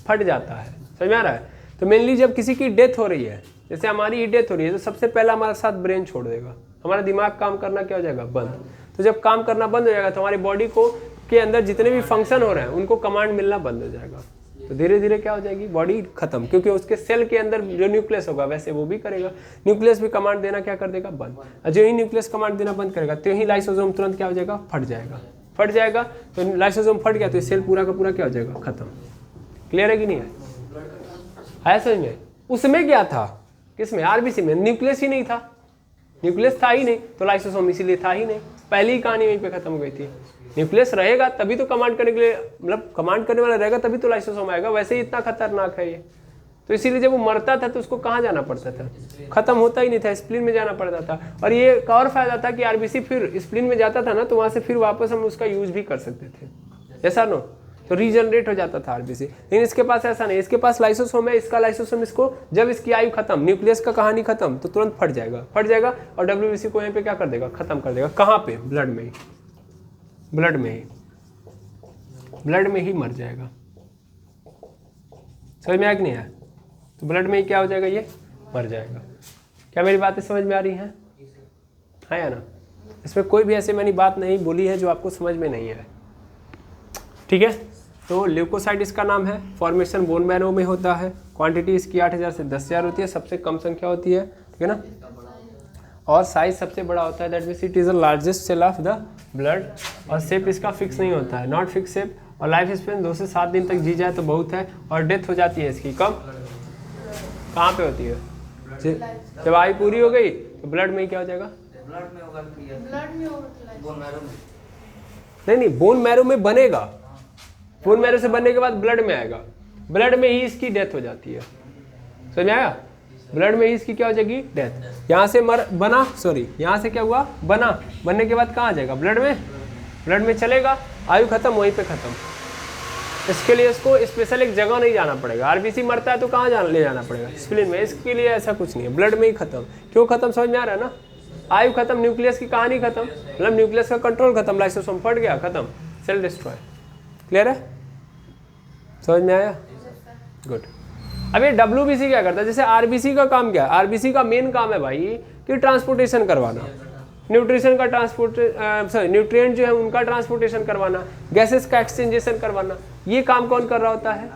फट जाता है। समझ में आ रहा है? तो मेनली जब किसी की डेथ हो रही है, जैसे हमारी ही डेथ हो रही है, तो सबसे पहला हमारे साथ ब्रेन छोड़ देगा, हमारा दिमाग काम करना क्या हो जाएगा? बंद। तो जब काम करना बंद हो जाएगा तो हमारी बॉडी को के अंदर जितने भी फंक्शन हो रहे हैं उनको कमांड मिलना बंद हो जाएगा। तो धीरे धीरे क्या हो जाएगी? बॉडी खत्म, क्योंकि उसके सेल के अंदर जो न्यूक्लियस होगा वैसे वो भी करेगा। न्यूक्लियस भी कमांड देना क्या कर देगा? बंद। और जो ही न्यूक्लियस कमांड देना बंद करेगा तो ही लाइसोसोम तुरंत क्या हो जाएगा? फट जाएगा। फट जाएगा तो लाइसोसोम फट गया तो सेल पूरा का पूरा क्या हो जाएगा? खत्म। क्लियर है कि नहीं है? है समझ में? उसमें क्या था? किसमें? आरबीसी में न्यूक्लियस ही नहीं था, न्यूक्लियस था ही नहीं तो लाइसोसोम इसीलिए था ही नहीं। पहली ही कहानी वहीं पे खत्म हो गई थी। न्यूक्लियस रहेगा तभी तो कमांड करने के लिए, मतलब कमांड करने वाला रहेगा तभी तो लाइसोसोम आएगा। वैसे ही इतना खतरनाक है ये, तो इसीलिए जब वो मरता था तो उसको कहाँ जाना पड़ता था? खत्म होता ही नहीं था, स्प्लीन में जाना पड़ता था। और ये एक और फायदा था कि आरबीसी फिर स्प्लीन में जाता था ना तो वहाँ से फिर वापस हम उसका यूज भी कर सकते थे, ऐसा नो, तो रीजनरेट हो जाता था आरबीसी। लेकिन इसके पास ऐसा नहीं, इसके पास लाइसोसोम है, इसका लाइसोसोम इसको जब इसकी आयु खत्म, न्यूक्लियस का कहानी खत्म तो तुरंत फट जाएगा, फट जाएगा और डब्ल्यूबीसी को यहाँ पे क्या कर देगा? खत्म कर देगा। कहाँ पे? ब्लड में ही, ब्लड में ही, ब्लड में ही मर जाएगा। समझ में आया कि नहीं है? तो ब्लड में ही क्या हो जाएगा? ये मर जाएगा। क्या मेरी बातें समझ में आ रही हैं? है या ना? इसमें कोई भी ऐसे मैंने बात नहीं बोली है जो आपको समझ में नहीं है। ठीक है, तो ल्यूकोसाइट इसका नाम है। फॉर्मेशन बोन मैरो में होता है। क्वांटिटी इसकी 8000 से 10000 होती है, सबसे कम संख्या होती है। ठीक है ना? और साइज सबसे बड़ा होता है, that means it is the largest cell of the blood. और शेप इसका फिक्स नहीं होता है, नॉट फिक्स शेप। और लाइफ स्पेन 2 से 7 दिन तक जी जाए तो बहुत है। और डेथ हो जाती है इसकी कब? कहाँ पे होती है? जब आयु पूरी हो गई तो ब्लड में ही क्या हो जाएगा? ब्लड में होगा, बोन मैरो में नहीं, बोन मैरो में बनेगा, बोन मैरो से बनने के बाद ब्लड में आएगा, ब्लड में ही इसकी डेथ हो जाती है। समझ में आया? ब्लड में ही इसकी क्या हो जाएगी? डेथ। यहाँ से यहाँ से क्या हुआ? बना, बनने के बाद कहाँ आ जाएगा? ब्लड में, ब्लड में चलेगा, आयु खत्म, वहीं पे खत्म। इसके लिए इसको स्पेशल एक जगह नहीं जाना पड़ेगा। आरबीसी मरता है तो कहाँ ले जाना पड़ेगा? स्प्लीन में। इसके लिए ऐसा कुछ नहीं है, ब्लड में ही खत्म। क्यों खत्म? समझ में आ रहा है ना? आयु खत्म, न्यूक्लियस की कहानी खत्म, मतलब न्यूक्लियस का कंट्रोल खत्म, लाइसोसोम फट गया, खत्म, सेल डिस्ट्रॉय। क्लियर है? समझ में आया? गुड। अब ये डब्ल्यूबीसी क्या करता है? जैसे आरबीसी का काम क्या है? आरबीसी का मेन काम है भाई कि ट्रांसपोर्टेशन करवाना, न्यूट्रिशन का न्यूट्रिएंट जो है उनका ट्रांसपोर्टेशन करवाना, गैसेस का एक्सचेंजेशन करवाना। ये काम कौन कर रहा होता है?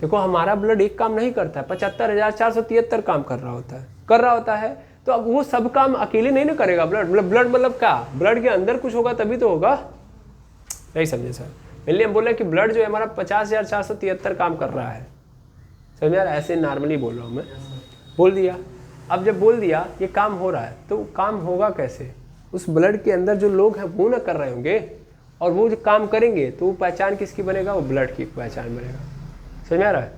देखो हमारा ब्लड एक काम नहीं करता है, 75,473 काम कर रहा होता है। तो अब वो सब काम अकेले नहीं ना करेगा ब्लड। मतलब क्या? ब्लड के अंदर कुछ होगा तभी तो होगा। नहीं समझे सर? पहले हम बोले कि ब्लड जो है हमारा 50,473 काम कर रहा है। समझ यार? ऐसे नॉर्मली बोल रहा हूँ मैं, बोल दिया। अब जब बोल दिया ये काम हो रहा है तो काम होगा कैसे? उस ब्लड के अंदर जो लोग हैं वो ना कर रहे होंगे, और वो जो काम करेंगे तो वो पहचान किसकी बनेगा? वो ब्लड की पहचान बनेगा। समझ आ रहा है?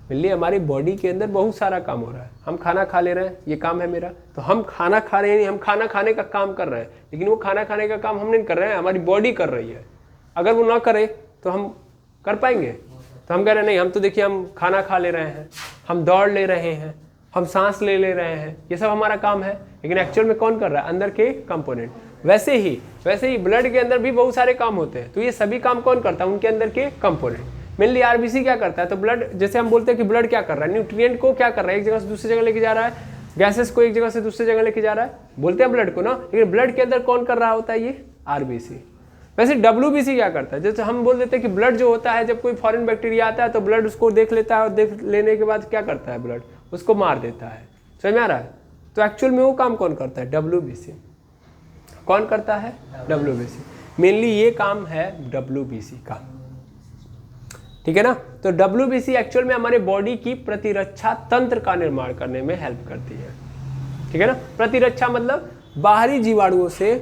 इसलिए हमारी बॉडी के अंदर बहुत सारा काम हो रहा है। हम खाना खा ले रहे हैं, ये काम है मेरा, तो हम खाना खा रहे हैं नहीं, हम खाना खाने का काम कर रहे हैं, लेकिन वो खाना खाने का काम हम नहीं कर रहे हैं, हमारी बॉडी कर रही है। अगर वो ना करे तो हम कर पाएंगे? तो हम कह रहे हैं नहीं, हम तो देखिए हम खाना खा ले रहे हैं, हम दौड़ ले रहे हैं, हम सांस ले रहे हैं, ये सब हमारा काम है, लेकिन एक्चुअल में कौन कर रहा है? अंदर के कंपोनेंट। वैसे ही ब्लड के अंदर भी बहुत सारे काम होते हैं, तो ये सभी काम कौन करता है? उनके अंदर के कंपोनेंट। मेनली आरबीसी क्या करता है? तो ब्लड, जैसे हम बोलते हैं कि ब्लड क्या कर रहा है? न्यूट्रिएंट को क्या कर रहा है? एक जगह से दूसरी जगह लेके जा रहा है, गैसेस को एक जगह से दूसरी जगह लेके जा रहा है, बोलते हैं ब्लड को ना, लेकिन ब्लड के अंदर कौन कर रहा होता है? ये आरबीसी। वैसे डब्ल्यूबीसी क्या करता है? जैसे हम बोल देते हैं कि ब्लड जो होता है, जब कोई फॉरेन बैक्टीरिया आता है तो ब्लड उसको देख लेता है, और देख लेने के बाद क्या करता है? ब्लड उसको मार देता है। समझ में आ रहा है? तो एक्चुअल में वो काम कौन करता है? डब्ल्यूबीसी। कौन करता है? डब्ल्यूबीसी। मेनली ये काम है WBC का, ठीक है ना। तो WBC एक्चुअल में हमारे बॉडी की प्रतिरक्षा तंत्र का निर्माण करने में हेल्प करती है, ठीक है ना। प्रतिरक्षा मतलब बाहरी जीवाणुओं से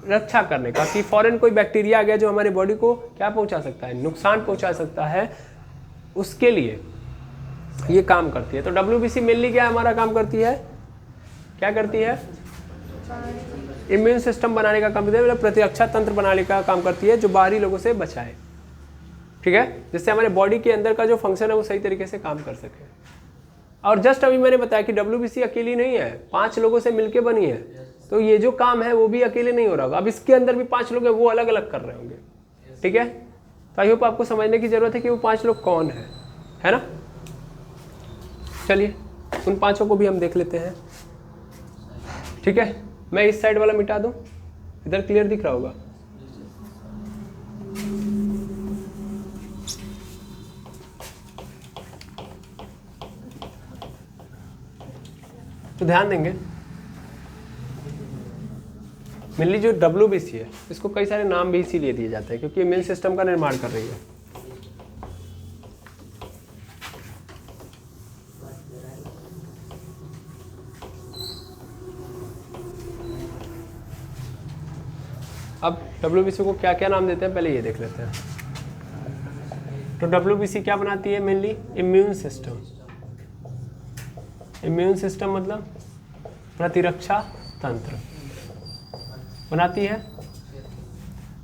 रक्षा करने का, कि फॉरेन कोई बैक्टीरिया आ गया जो हमारे बॉडी को क्या पहुंचा सकता है, नुकसान पहुंचा सकता है, उसके लिए ये काम करती है। तो WBC मेनली क्या हमारा काम करती है, क्या करती है, इम्यून सिस्टम बनाने का काम करती है, मतलब प्रतिरक्षा तंत्र बनाने का काम करती है जो बाहरी लोगों से बचाए, ठीक है, जिससे हमारे बॉडी के अंदर का जो फंक्शन है वो सही तरीके से काम कर सके। और जस्ट अभी मैंने बताया कि WBC अकेली नहीं है, 5 लोगों से मिलके बनी है, तो ये जो काम है वो भी अकेले नहीं हो रहा होगा। अब इसके अंदर भी 5 लोग हैं, वो अलग अलग कर रहे होंगे, ठीक है। तो आई होप आपको समझने की जरूरत है कि वो 5 लोग कौन है ना। चलिए उन 5 को भी हम देख लेते हैं, ठीक है। मैं इस साइड वाला मिटा दूं, इधर क्लियर दिख रहा होगा। तो ध्यान देंगे, मेनली जो WBC है इसको कई सारे नाम भी इसीलिए दिए जाते हैं क्योंकि इम्यून सिस्टम का निर्माण कर रही है। अब WBC को क्या क्या नाम देते हैं पहले ये देख लेते हैं। तो WBC क्या बनाती है, mainly immune system. Immune system मतलब प्रतिरक्षा तंत्र बनाती है।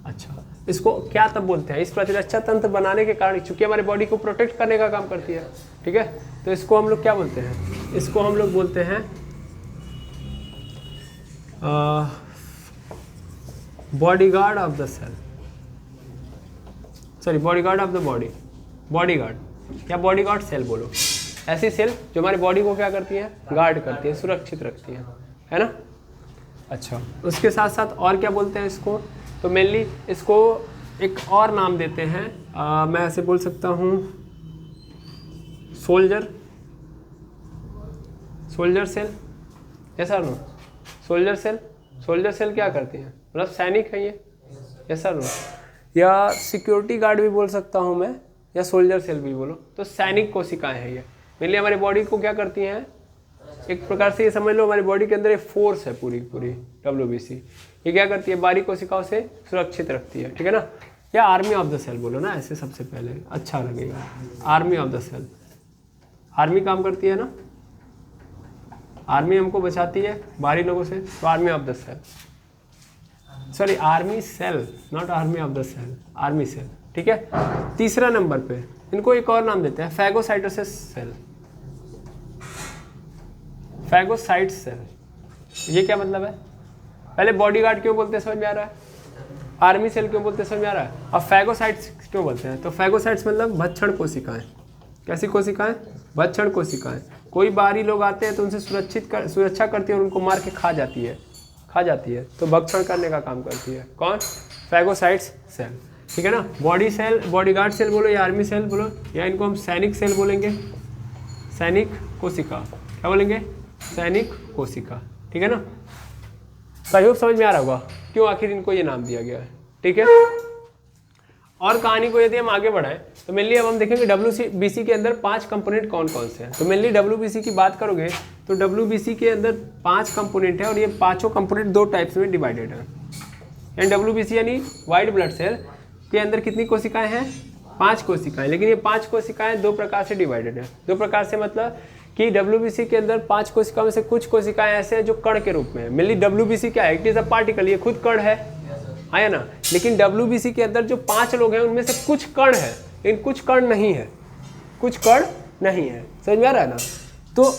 अच्छा, इसको क्या तब बोलते हैं, इस प्रतिरक्षा तंत्र बनाने के कारण, चूंकि हमारे बॉडी को प्रोटेक्ट करने का काम करती है, ठीक है, तो इसको हम लोग क्या बोलते हैं, इसको हम लोग बोलते हैं bodyguard of the cell, sorry bodyguard of the body, bodyguard या बॉडीगार्ड सेल बोलो। ऐसी सेल जो हमारी बॉडी को क्या करती है, गार्ड करती है, सुरक्षित रखती है ना। अच्छा, उसके साथ साथ और क्या बोलते हैं इसको, तो मेनली इसको एक और नाम देते हैं, मैं ऐसे बोल सकता हूँ सोल्जर सेल, ऐसा नो, सोल्जर सेल क्या करती हैं, मतलब सैनिक है ये, ऐसा नो, या सिक्योरिटी गार्ड भी बोल सकता हूँ मैं, या सोल्जर सेल भी बोलो। तो सैनिक कोशिकाएं हैं ये, मेनली हमारी बॉडी को क्या करती हैं, एक प्रकार से ये समझ लो हमारी बॉडी के अंदर एक फोर्स है पूरी WBC, ये क्या करती है, बाहरी कोशिकाओं से सुरक्षित रखती है, ठीक है ना। या आर्मी ऑफ द सेल बोलो ना, ऐसे सबसे पहले अच्छा लगेगा, army of the cell. Army काम करती है ना, आर्मी हमको बचाती है बाहरी लोगों से, तो army of the cell, sorry army cell, not army of the cell, army cell, ठीक है। तीसरा नंबर पे इनको एक और नाम देते हैं फैगोसाइटोसिस सेल, फैगोसाइट सेल। ये क्या मतलब है, पहले बॉडीगार्ड क्यों बोलते हैं समझ में आ रहा है, आर्मी सेल क्यों बोलते हैं समझ में आ रहा है, और फैगोसाइट्स क्यों बोलते हैं, तो फैगोसाइट्स मतलब भक्षण कोशिकाएं। कैसी कोशिकाएं, भक्षण कोशिकाएं। कोई बाहरी लोग आते हैं तो उनसे सुरक्षा करती है और उनको मार के खा जाती है, तो भक्षण करने का काम करती है। कौन, फैगोसाइट्स सेल, ठीक है ना। बॉडी सेल, बॉडीगार्ड सेल बोलो या आर्मी सेल बोलो, या इनको हम सैनिक सेल बोलेंगे, सैनिक कोशिका, क्या बोलेंगे, सैनिक कोशिका, ठीक है ना। सहयोग समझ में आ रहा होगा क्यों आखिर इनको ये नाम दिया गया है, ठीक है। और कहानी को यदि हम आगे बढ़ाएं तो मेनली अब हम देखेंगे WBC के अंदर 5 कंपोनेंट कौन कौन से हैं। तो मेनली WBC की बात करोगे तो WBC के अंदर 5 कंपोनेंट है और ये पांचों कंपोनेंट 2 टाइप्स में डिवाइडेड है। एंड WBC यानी वाइट ब्लड सेल के अंदर कितनी कोशिकाएं हैं, 5 कोशिकाएं, लेकिन ये 5 कोशिकाएं 2 प्रकार से डिवाइडेड है। 2 प्रकार से मतलब कि WBC के अंदर 5 कोशिकाओं में से कुछ कोशिकाएं ऐसे हैं जो कण के रूप में है। मेनली WBC क्या है, इट इज अ पार्टिकल, ये खुद कण है ना। लेकिन WBC के अंदर जो 5 लोग हैं उनमें से कुछ कण है, लेकिन कुछ कण नहीं है, कुछ कण नहीं है, समझ में आ रहा है ना। तो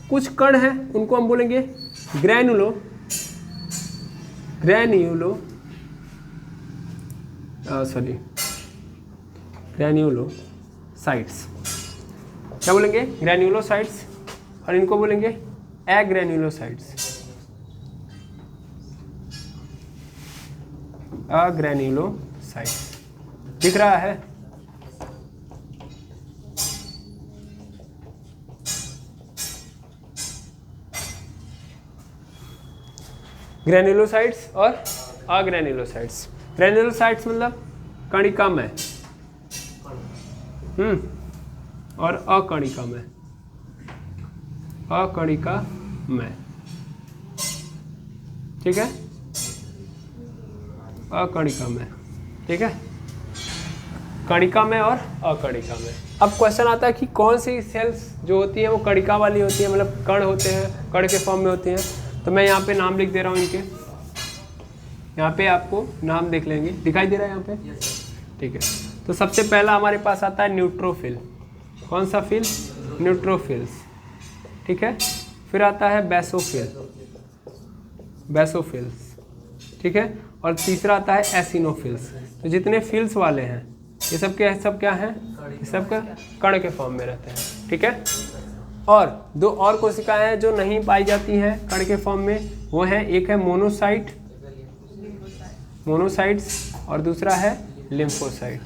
कुछ कण है उनको हम बोलेंगे ग्रैन्युलोसाइट्स, क्या बोलेंगे, ग्रैन्युलोसाइट्स, और इनको बोलेंगे एग्रैन्युलोसाइट्स, अग्रैन्युलोसाइट्स। दिख रहा है, ग्रैन्युलोसाइट्स और अग्रैन्युलोसाइट्स। ग्रेन्युलोसाइट्स मतलब कणिकामय, और अकणिकामय, अकणिकामय, ठीक है, अकणिकामय, ठीक है, कणिका में और अकणिका में। अब क्वेश्चन आता है कि कौन सी सेल्स जो होती हैं वो कणिका वाली होती है, मतलब कण होते हैं, कण के फॉर्म में होती हैं। तो मैं यहाँ पे नाम लिख दे रहा हूँ इनके, यहाँ पे आपको नाम देख लेंगे, दिखाई दे रहा है यहाँ पे, ठीक है। तो सबसे पहला हमारे पास आता है न्यूट्रोफिल। कौन सा फिल? न्यूट्रोफिल्स, ठीक है। फिर आता है बेसोफिल, बेसोफिल्स, ठीक है। और तीसरा आता है एसिनोफिल्स। तो जितने फिल्स वाले हैं ये सब क्या हैं? ये सब कण के फॉर्म में रहते हैं, ठीक है। और दो और कोशिकाएं हैं जो नहीं पाई जाती हैं कण के फॉर्म में, वो है, एक है मोनोसाइट, मोनोसाइट्स, और दूसरा है लिम्फोसाइट,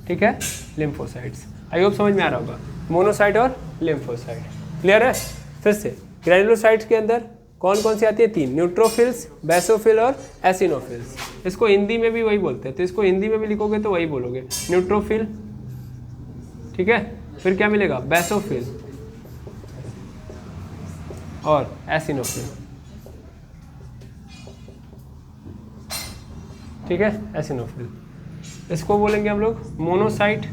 ठीक है, लिम्फोसाइट्स। आई होप समझ में आ रहा होगा, मोनोसाइट और लिम्फोसाइट, क्लियर है। फिर से ग्रैन्युलोसाइट्स के अंदर कौन कौन सी आती है? 3, न्यूट्रोफिल्स, बेसोफिल और एसिनोफिल्स। इसको हिंदी में भी वही बोलते हैं, तो इसको हिंदी में भी लिखोगे तो वही बोलोगे, न्यूट्रोफिल, ठीक है। फिर क्या मिलेगा? बेसोफिल और एसिनोफिल, ठीक है, एसिनोफिल। इसको बोलेंगे हम लोग मोनोसाइट,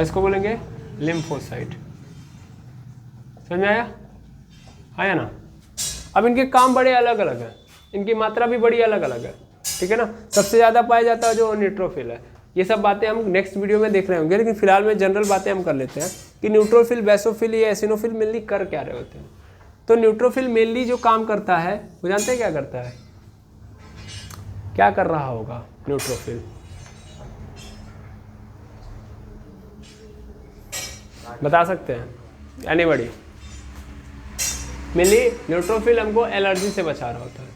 इसको बोलेंगे लिम्फोसाइट। समझ में आया ना? अब इनके काम बड़े अलग अलग हैं, इनकी मात्रा भी बड़ी अलग अलग है, ठीक है ना। सबसे ज़्यादा पाया जाता है जो न्यूट्रोफिल है। ये सब बातें हम नेक्स्ट वीडियो में देख रहे होंगे, लेकिन फिलहाल में जनरल बातें हम कर लेते हैं कि न्यूट्रोफिल, बेसोफिल या एसिनोफिल मेनली कर क्या रहे होते हैं। तो न्यूट्रोफिल मेनली जो काम करता है वो जानते हैं क्या करता है? क्या कर रहा होगा न्यूट्रोफिल? बता सकते हैं एनीबॉडी? मेनली न्यूट्रोफिल हमको एलर्जी से बचा रहा होता है।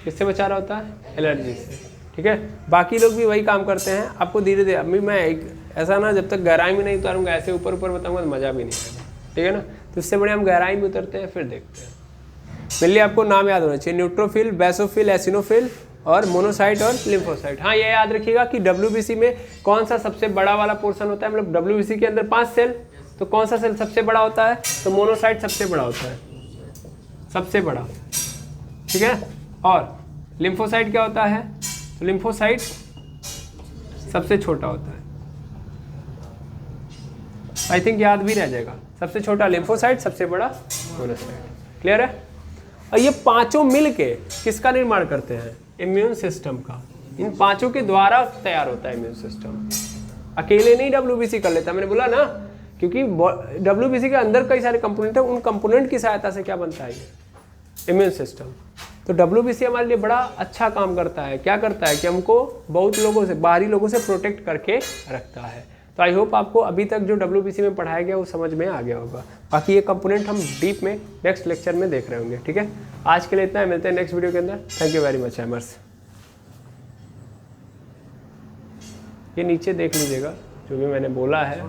किससे बचा रहा होता है? एलर्जी से, ठीक है। बाकी लोग भी वही काम करते हैं। आपको धीरे धीरे, अभी मैं एक ऐसा ना, जब तक गहराई में नहीं उतारूंगा, ऐसे ऊपर ऊपर बताऊंगा तो मज़ा भी नहीं आएगा, ठीक है ना। तो इससे बड़े हम गहराई में उतरते हैं, फिर देखते हैं। मेनली आपको नाम याद होना चाहिए, न्यूट्रोफिल, बेसोफिल, एसिनोफिल और मोनोसाइट और लिम्फोसाइट। हाँ, ये याद रखिएगा कि WBC में कौन सा सबसे बड़ा वाला पोर्शन होता है, मतलब WBC के अंदर 5 सेल, तो कौन सा सेल सबसे बड़ा होता है? तो मोनोसाइट सबसे बड़ा होता है, सबसे बड़ा, ठीक है। और लिम्फोसाइट क्या होता है? तो लिम्फोसाइट सबसे छोटा होता है। आई थिंक याद भी रह जाएगा, सबसे छोटा लिम्फोसाइट, सबसे बड़ा मोनोसाइट, क्लियर है। और ये पांचों मिलके किसका निर्माण करते हैं? इम्यून सिस्टम का। इन पांचों के द्वारा तैयार होता है इम्यून सिस्टम, अकेले नहीं WBC कर लेता। मैंने बोला ना, क्योंकि WBC के अंदर कई सारे कंपोनेंट हैं, उन कंपोनेंट की सहायता से क्या बनता है? Immune system. तो WBC हमारे लिए बड़ा अच्छा काम करता है। क्या करता है कि हमको बहुत लोगों से, बाहरी लोगों से प्रोटेक्ट करके रखता है। तो आई होप आपको अभी तक जो WBC में पढ़ाया गया वो समझ में आ गया होगा। बाकी ये कंपोनेंट हम डीप में नेक्स्ट लेक्चर में देख रहे होंगे, ठीक है। आज के लिए इतना है, मिलते हैं नेक्स्ट वीडियो के अंदर। Thank you very much hammers. ये नीचे देख लीजिएगा जो भी मैंने बोला है।